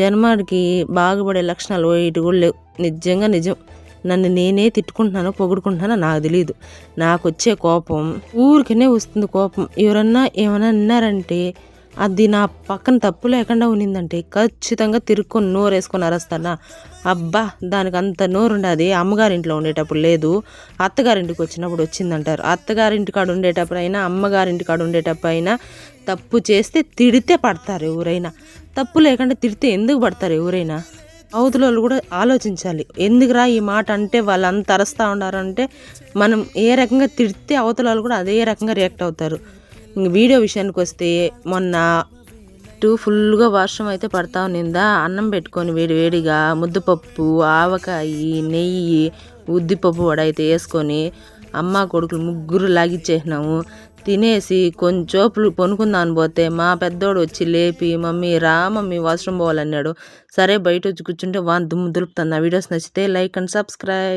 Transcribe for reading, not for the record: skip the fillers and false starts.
జన్మడికి బాగుపడే లక్షణాలు ఇటు కూడా లేవు. నిజంగా నిజం. నన్ను నేనే తిట్టుకుంటున్నానో పొగుడుకుంటున్నానో నాకు తెలియదు. నాకు వచ్చే కోపం ఊరికనే వస్తుంది కోపం. ఎవరన్నా ఏమైనా అన్నారంటే అది నా పక్కన తప్పు లేకుండా ఉన్నిందంటే ఖచ్చితంగా తిరుక్కొని నోరేసుకొని అరుస్తానా. అబ్బా దానికి అంత నోరు ఉండదు. అమ్మగారింట్లో ఉండేటప్పుడు లేదు, అత్తగారింటికి వచ్చినప్పుడు వచ్చిందంటారు. అత్తగారింటికాడ ఉండేటప్పుడు అయినా అమ్మగారింటికాడ ఉండేటప్పుడు అయినా తప్పు చేస్తే తిడితే పడతారు ఎవరైనా. తప్పు లేకుండా తిడితే ఎందుకు పడతారు ఎవరైనా? అవతల వాళ్ళు కూడా ఆలోచించాలి. ఎందుకురా ఈ మాట అంటే వాళ్ళు అంత అరుస్తూ ఉన్నారంటే మనం ఏ రకంగా తిడితే అవతల వాళ్ళు కూడా అదే రకంగా రియాక్ట్ అవుతారు. ఇంక వీడియో విషయానికి వస్తే మొన్న ఫుల్గా వర్షం అయితే పడతా ఉన్నిందా. అన్నం పెట్టుకొని వేడివేడిగా ముద్దపప్పు, ఆవకాయ, నెయ్యి, ఉద్దిపప్పు వడ అయితే వేసుకొని అమ్మ కొడుకులు ముగ్గురు లాగిచ్చేసినాము. తినేసి కొంచెం పొనుకుందాని పోతే మా పెద్దోడు వచ్చి లేపి మమ్మీ రా మమ్మీ వాష్రూమ్ పోవాలన్నాడు. సరే బయట వచ్చి కూర్చుంటే దుమ్ము దులుపుతుంది. ఆ వీడియోస్ నచ్చితే లైక్ అండ్ సబ్స్క్రైబ్.